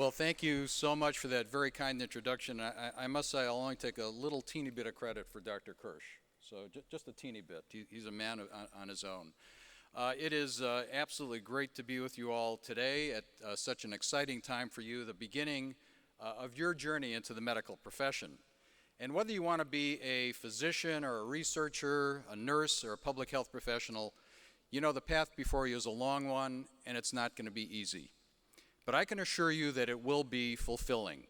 Well, thank you so much for that very kind introduction. I must say I'll only take a little teeny bit of credit for Dr. Kirsch. So just a teeny bit. He's a man on his own. It is absolutely great to be with you all today at such an exciting time for you, the beginning of your journey into the medical profession. And whether you want to be a physician or a researcher, a nurse or a public health professional, you know the path before you is a long one and it's not going to be easy. But I can assure you that it will be fulfilling.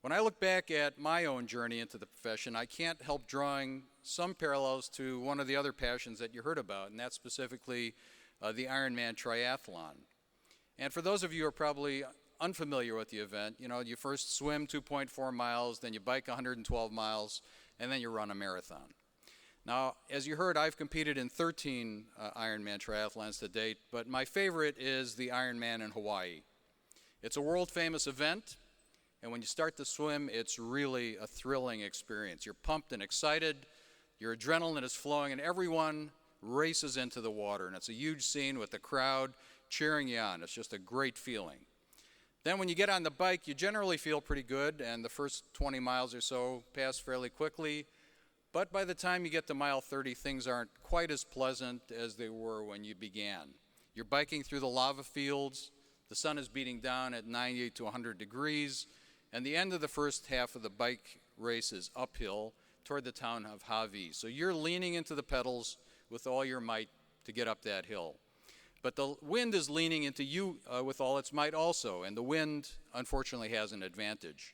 When I look back at my own journey into the profession, I can't help drawing some parallels to one of the other passions that you heard about, and that's specifically the Ironman triathlon. And for those of you who are probably unfamiliar with the event, you know, you first swim 2.4 miles, then you bike 112 miles, and then you run a marathon. Now, as you heard, I've competed in 13 Ironman triathlons to date, but my favorite is the Ironman in Hawaii. It's a world-famous event, and when you start to swim, it's really a thrilling experience. You're pumped and excited, your adrenaline is flowing, and everyone races into the water, and it's a huge scene with the crowd cheering you on. It's just a great feeling. Then when you get on the bike, you generally feel pretty good, and the first 20 miles or so pass fairly quickly. But by the time you get to mile 30, things aren't quite as pleasant as they were when you began. You're biking through the lava fields, the sun is beating down at 98 to 100 degrees, and the end of the first half of the bike race is uphill toward the town of Hawaii. So you're leaning into the pedals with all your might to get up that hill. But the wind is leaning into you with all its might also, and the wind, unfortunately, has an advantage.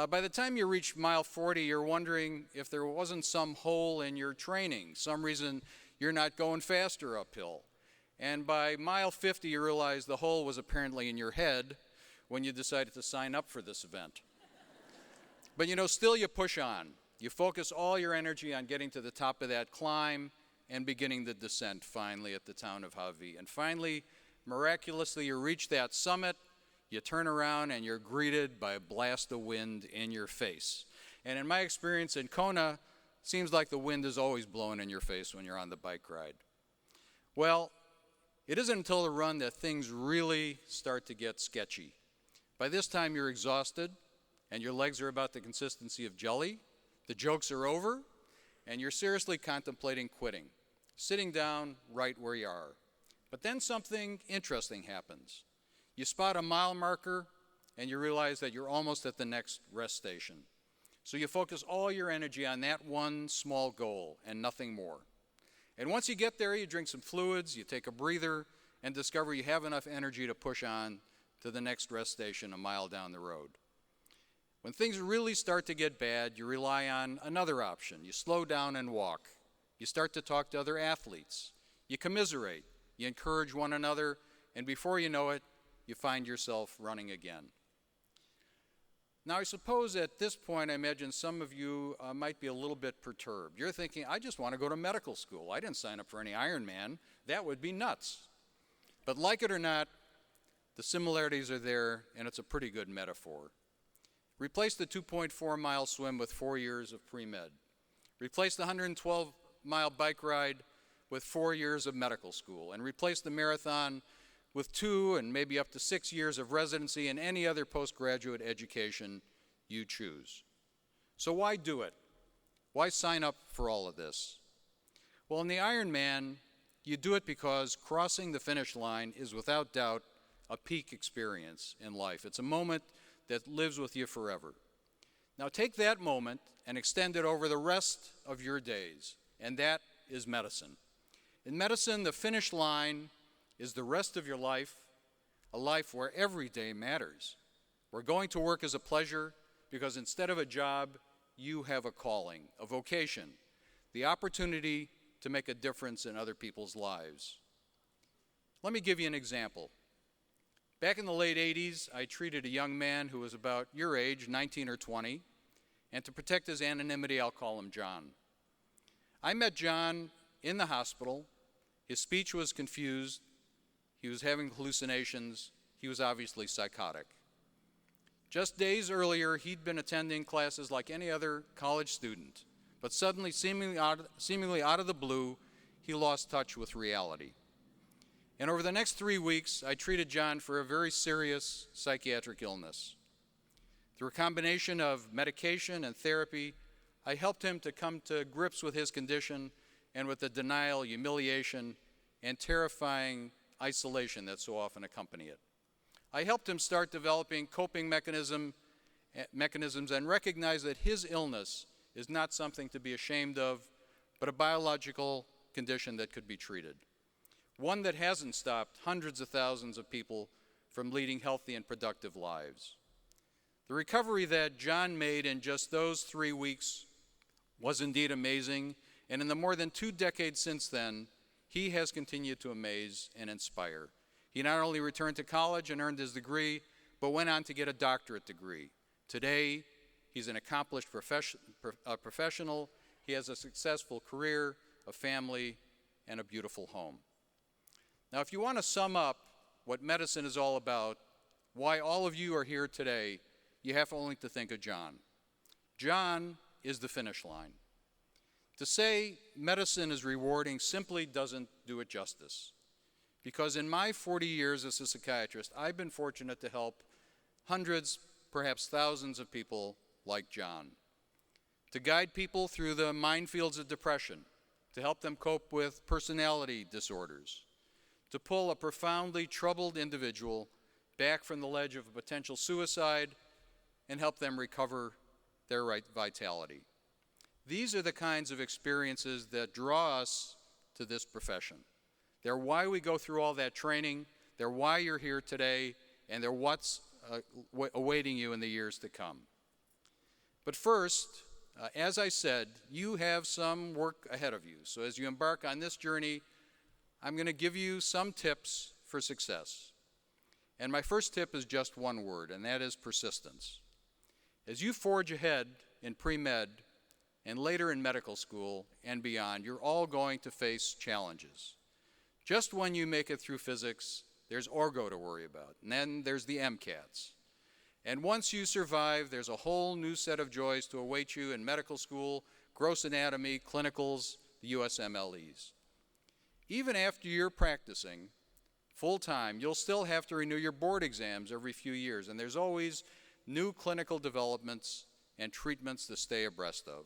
By the time you reach mile 40, you're wondering if there wasn't some hole in your training, some reason you're not going faster uphill. And by mile 50, you realize the hole was apparently in your head when you decided to sign up for this event. But you know, still you push on. You focus all your energy on getting to the top of that climb and beginning the descent finally at the town of Hawaii. And finally, miraculously, you reach that summit. You turn around and you're greeted by a blast of wind in your face. And in my experience in Kona, it seems like the wind is always blowing in your face when you're on the bike ride. Well, it isn't until the run that things really start to get sketchy. By this time you're exhausted and your legs are about the consistency of jelly, the jokes are over, and you're seriously contemplating quitting, sitting down right where you are. But then something interesting happens. You spot a mile marker, and you realize that you're almost at the next rest station. So you focus all your energy on that one small goal and nothing more. And once you get there, you drink some fluids, you take a breather, and discover you have enough energy to push on to the next rest station a mile down the road. When things really start to get bad, you rely on another option. You slow down and walk. You start to talk to other athletes. You commiserate. You encourage one another, and before you know it, you find yourself running again. Now, I suppose at this point, I imagine some of you might be a little bit perturbed. You're thinking, I just want to go to medical school. I didn't sign up for any Ironman. That would be nuts. But like it or not, the similarities are there, and it's a pretty good metaphor. Replace the 2.4-mile swim with 4 years of pre-med. Replace the 112-mile bike ride with 4 years of medical school. And replace the marathon with 2 and maybe up to 6 years of residency and any other postgraduate education you choose. So why do it? Why sign up for all of this? Well, in the Ironman, you do it because crossing the finish line is without doubt a peak experience in life. It's a moment that lives with you forever. Now take that moment and extend it over the rest of your days, and that is medicine. In medicine, the finish line is the rest of your life, a life where every day matters. Where going to work is a pleasure because instead of a job, you have a calling, a vocation, the opportunity to make a difference in other people's lives. Let me give you an example. Back in the late 80s, I treated a young man who was about your age, 19 or 20, and to protect his anonymity, I'll call him John. I met John in the hospital. His speech was confused. He was having hallucinations. He was obviously psychotic. Just days earlier, he'd been attending classes like any other college student, but suddenly, seemingly out of the blue, he lost touch with reality. And over the next 3 weeks, I treated John for a very serious psychiatric illness. Through a combination of medication and therapy, I helped him to come to grips with his condition and with the denial, humiliation, and terrifying isolation that so often accompany it. I helped him start developing coping mechanisms and recognize that his illness is not something to be ashamed of, but a biological condition that could be treated. One that hasn't stopped hundreds of thousands of people from leading healthy and productive lives. The recovery that John made in just those 3 weeks was indeed amazing, and in the more than 2 decades since then, he has continued to amaze and inspire. He not only returned to college and earned his degree, but went on to get a doctorate degree. Today, he's an accomplished professional. He has a successful career, a family, and a beautiful home. Now, if you want to sum up what medicine is all about, why all of you are here today, you have only to think of John. John is the finish line. To say medicine is rewarding simply doesn't do it justice. Because in my 40 years as a psychiatrist, I've been fortunate to help hundreds, perhaps thousands of people like John. To guide people through the minefields of depression, to help them cope with personality disorders, to pull a profoundly troubled individual back from the ledge of a potential suicide and help them recover their vitality. These are the kinds of experiences that draw us to this profession. They're why we go through all that training, they're why you're here today, and they're what's awaiting you in the years to come. But first, as I said, you have some work ahead of you. So as you embark on this journey, I'm going to give you some tips for success. And my first tip is just one word, and that is persistence. As you forge ahead in pre-med and later in medical school and beyond, you're all going to face challenges. Just when you make it through physics, there's orgo to worry about, and then there's the MCATs. And once you survive, there's a whole new set of joys to await you in medical school, gross anatomy, clinicals, the USMLEs. Even after you're practicing full-time, you'll still have to renew your board exams every few years, and there's always new clinical developments and treatments to stay abreast of.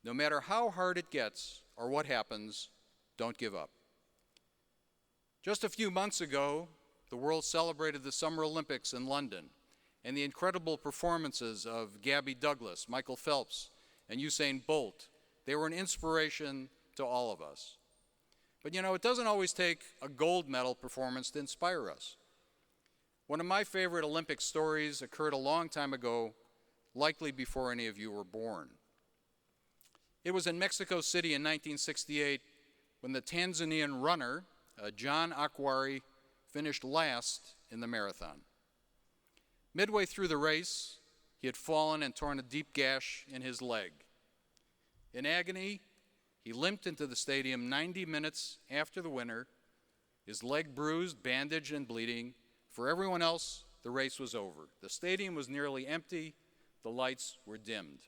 No matter how hard it gets or what happens, don't give up. Just a few months ago, the world celebrated the Summer Olympics in London and the incredible performances of Gabby Douglas, Michael Phelps, and Usain Bolt. They were an inspiration to all of us. But you know, it doesn't always take a gold medal performance to inspire us. One of my favorite Olympic stories occurred a long time ago, likely before any of you were born. It was in Mexico City in 1968 when the Tanzanian runner, John Akwari, finished last in the marathon. Midway through the race, he had fallen and torn a deep gash in his leg. In agony, he limped into the stadium 90 minutes after the winner, his leg bruised, bandaged, and bleeding. For everyone else, the race was over. The stadium was nearly empty, the lights were dimmed.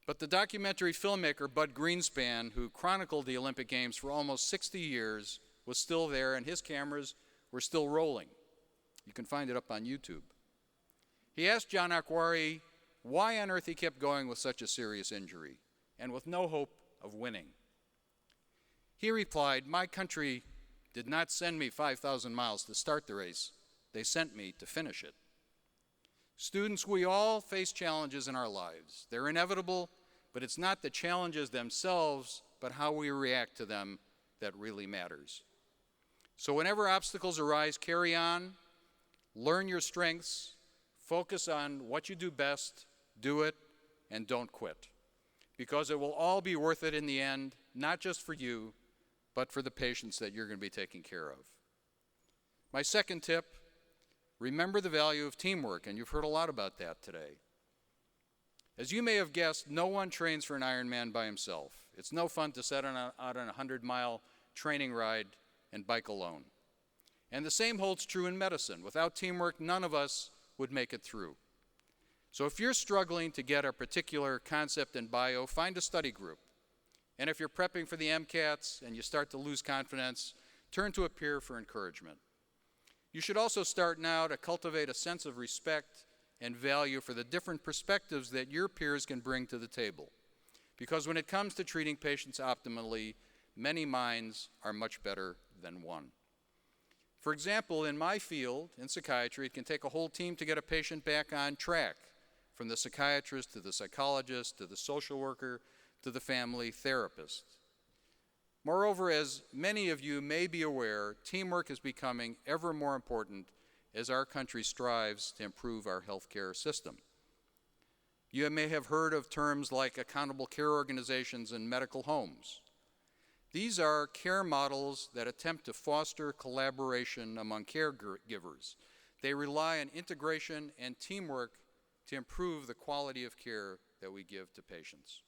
But the documentary filmmaker Bud Greenspan, who chronicled the Olympic Games for almost 60 years, was still there, and his cameras were still rolling. You can find it up on YouTube. He asked John Akwari why on earth he kept going with such a serious injury and with no hope of winning. He replied, "My country did not send me 5,000 miles to start the race. They sent me to finish it." Students, we all face challenges in our lives. They're inevitable, but it's not the challenges themselves, but how we react to them that really matters. So whenever obstacles arise, carry on, learn your strengths, focus on what you do best, do it, and don't quit. Because it will all be worth it in the end, not just for you, but for the patients that you're going to be taking care of. My second tip, remember the value of teamwork, and you've heard a lot about that today. As you may have guessed, no one trains for an Ironman by himself. It's no fun to set out on a 100-mile training ride and bike alone. And the same holds true in medicine. Without teamwork, none of us would make it through. So if you're struggling to get a particular concept in bio, find a study group. And if you're prepping for the MCATs and you start to lose confidence, Turn to a peer for encouragement. You should also start now to cultivate a sense of respect and value for the different perspectives that your peers can bring to the table. Because when it comes to treating patients optimally, many minds are much better than one. For example, in my field, in psychiatry, it can take a whole team to get a patient back on track, from the psychiatrist to the psychologist to the social worker to the family therapist. Moreover, as many of you may be aware, teamwork is becoming ever more important as our country strives to improve our healthcare system. You may have heard of terms like accountable care organizations and medical homes. These are care models that attempt to foster collaboration among caregivers. They rely on integration and teamwork to improve the quality of care that we give to patients.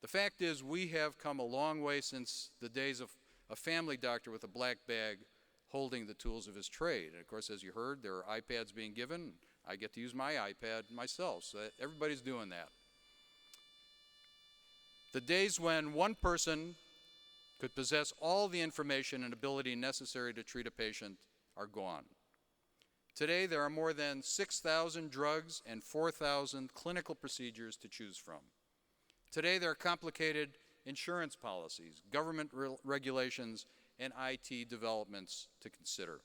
The fact is, we have come a long way since the days of a family doctor with a black bag holding the tools of his trade. And of course, as you heard, there are iPads being given. I get to use my iPad myself, so everybody's doing that. The days when one person could possess all the information and ability necessary to treat a patient are gone. Today, there are more than 6,000 drugs and 4,000 clinical procedures to choose from. Today, there are complicated insurance policies, government regulations, and IT developments to consider.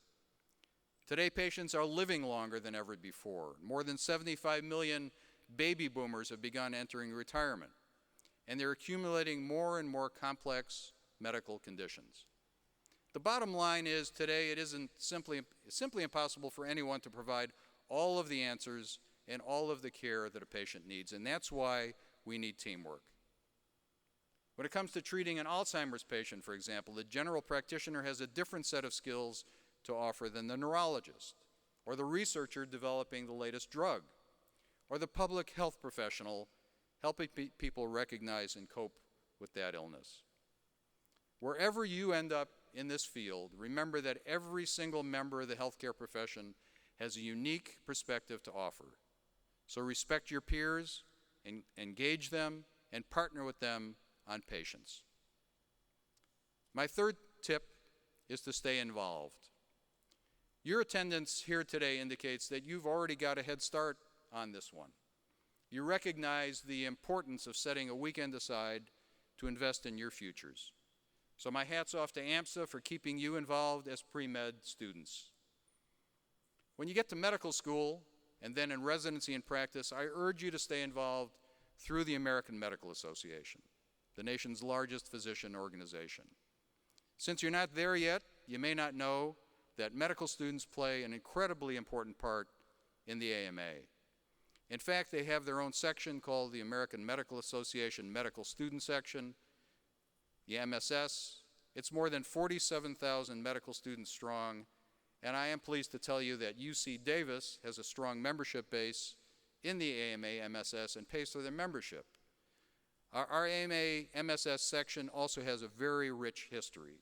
Today, patients are living longer than ever before. More than 75 million baby boomers have begun entering retirement, and they're accumulating more and more complex medical conditions. The bottom line is today it's simply impossible for anyone to provide all of the answers and all of the care that a patient needs, and that's why we need teamwork. When it comes to treating an Alzheimer's patient, for example, the general practitioner has a different set of skills to offer than the neurologist, or the researcher developing the latest drug, or the public health professional helping people recognize and cope with that illness. Wherever you end up in this field, remember that every single member of the healthcare profession has a unique perspective to offer. So respect your peers, engage them, and partner with them on patients. My third tip is to stay involved. Your attendance here today indicates that you've already got a head start on this one. You recognize the importance of setting a weekend aside to invest in your futures. So my hat's off to AMSA for keeping you involved as pre-med students. When you get to medical school and then in residency and practice, I urge you to stay involved through the American Medical Association, the nation's largest physician organization. Since you're not there yet, you may not know that medical students play an incredibly important part in the AMA. In fact, they have their own section called the American Medical Association Medical Student Section, the MSS. It's more than 47,000 medical students strong, and I am pleased to tell you that UC Davis has a strong membership base in the AMA MSS and pays for their membership. Our AMA MSS section also has a very rich history.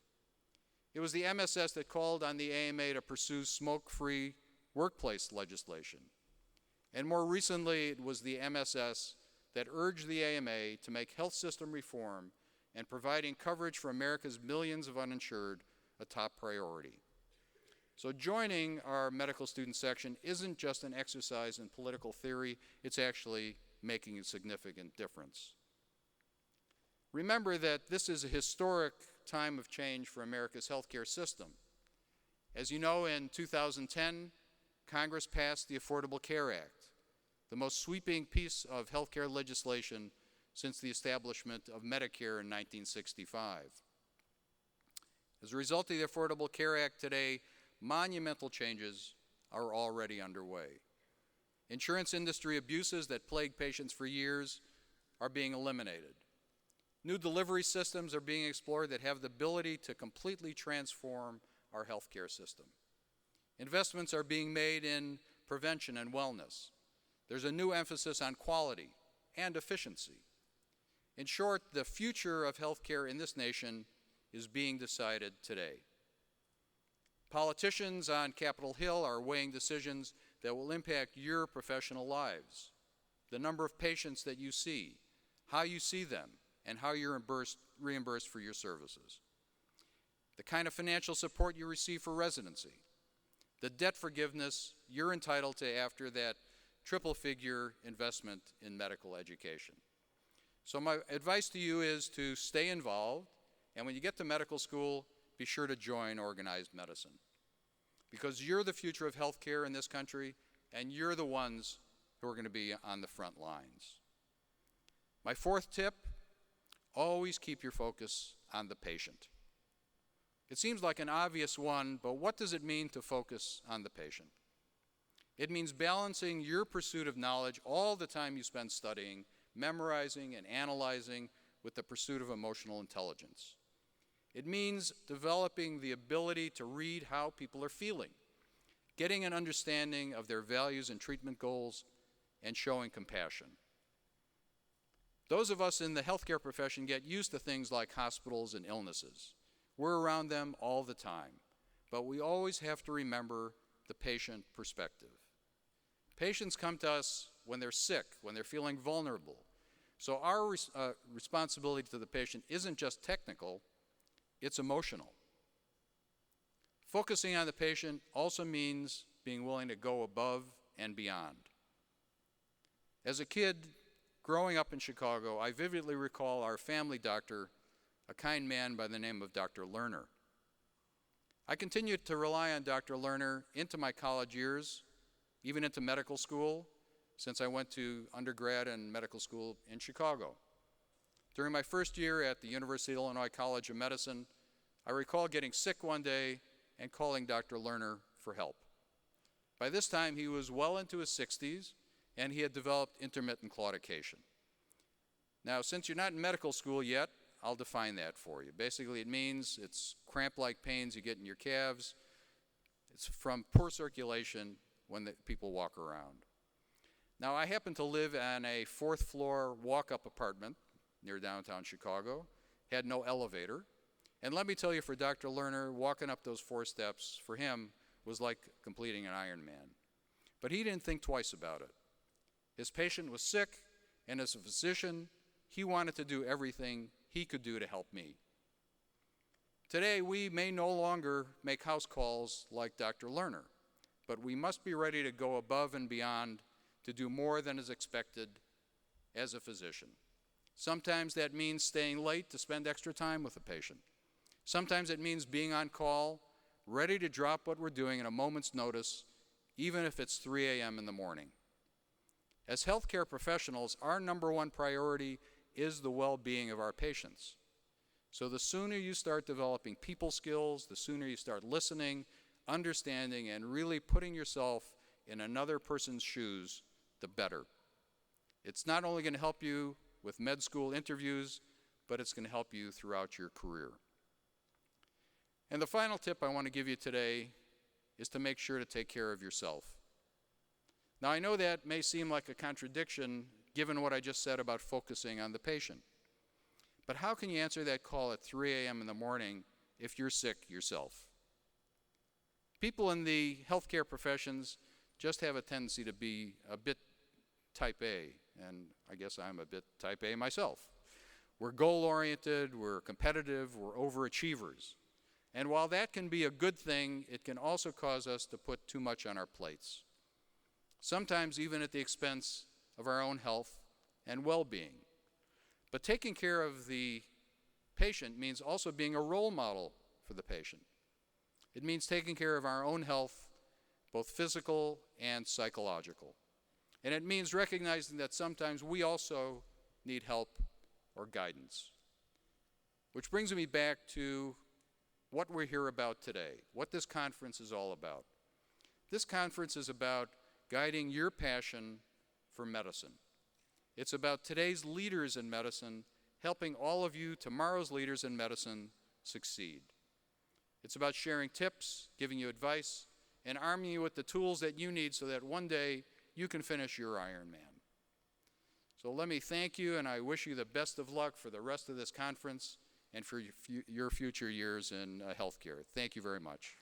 It was the MSS that called on the AMA to pursue smoke-free workplace legislation. And more recently, it was the MSS that urged the AMA to make health system reform and providing coverage for America's millions of uninsured a top priority. So joining our medical student section isn't just an exercise in political theory, it's actually making a significant difference. Remember that this is a historic time of change for America's healthcare system. As you know, in 2010, Congress passed the Affordable Care Act, the most sweeping piece of healthcare legislation since the establishment of Medicare in 1965. As a result of the Affordable Care Act today, monumental changes are already underway. Insurance industry abuses that plagued patients for years are being eliminated. New delivery systems are being explored that have the ability to completely transform our healthcare system. Investments are being made in prevention and wellness. There's a new emphasis on quality and efficiency. In short, the future of healthcare in this nation is being decided today. Politicians on Capitol Hill are weighing decisions that will impact your professional lives, the number of patients that you see, how you see them, and how you're reimbursed for your services. the kind of financial support you receive for residency, the debt forgiveness you're entitled to after that triple-figure investment in medical education. So my advice to you is to stay involved, and when you get to medical school, be sure to join organized medicine. Because you're the future of healthcare in this country, and you're the ones who are going to be on the front lines. My fourth tip, always keep your focus on the patient. It seems like an obvious one, but what does it mean to focus on the patient? It means balancing your pursuit of knowledge all the time you spend studying, memorizing, and analyzing with the pursuit of emotional intelligence. It means developing the ability to read how people are feeling, getting an understanding of their values and treatment goals, and showing compassion. Those of us in the healthcare profession get used to things like hospitals and illnesses. We're around them all the time, but we always have to remember the patient perspective. Patients come to us when they're sick, when they're feeling vulnerable. So our responsibility to the patient isn't just technical, it's emotional. Focusing on the patient also means being willing to go above and beyond. As a kid, growing up in Chicago, I vividly recall our family doctor, a kind man by the name of Dr. Lerner. I continued to rely on Dr. Lerner into my college years, even into medical school, since I went to undergrad and medical school in Chicago. During my first year at the University of Illinois College of Medicine, I recall getting sick one day and calling Dr. Lerner for help. By this time, he was well into his 60s, and he had developed intermittent claudication. Now, since you're not in medical school yet, I'll define that for you. Basically, it means it's cramp-like pains you get in your calves. It's from poor circulation when people walk around. Now, I happen to live on a fourth-floor walk-up apartment near downtown Chicago, had no elevator. And let me tell you, for Dr. Lerner, walking up those 4 steps, for him, was like completing an Ironman. But he didn't think twice about it. His patient was sick, and as a physician, he wanted to do everything he could do to help me. Today, we may no longer make house calls like Dr. Lerner, but we must be ready to go above and beyond to do more than is expected as a physician. Sometimes that means staying late to spend extra time with a patient. Sometimes it means being on call, ready to drop what we're doing at a moment's notice, even if it's 3 a.m. in the morning. As healthcare professionals, our number one priority is the well-being of our patients. So the sooner you start developing people skills, the sooner you start listening, understanding, and really putting yourself in another person's shoes, the better. It's not only going to help you with med school interviews, but it's going to help you throughout your career. And the final tip I want to give you today is to make sure to take care of yourself. Now, I know that may seem like a contradiction given what I just said about focusing on the patient. But how can you answer that call at 3 a.m. in the morning if you're sick yourself? People in the healthcare professions just have a tendency to be a bit type A, and I guess I'm a bit type A myself. We're goal-oriented, we're competitive, we're overachievers. And while that can be a good thing, it can also cause us to put too much on our plates, sometimes even at the expense of our own health and well-being. But taking care of the patient means also being a role model for the patient. It means taking care of our own health, both physical and psychological. And it means recognizing that sometimes we also need help or guidance. Which brings me back to what we're here about today, what this conference is all about. This conference is about guiding your passion for medicine. It's about today's leaders in medicine helping all of you, tomorrow's leaders in medicine, succeed. It's about sharing tips, giving you advice, and arming you with the tools that you need so that one day you can finish your Ironman. So let me thank you, and I wish you the best of luck for the rest of this conference and for your future years in healthcare. Thank you very much.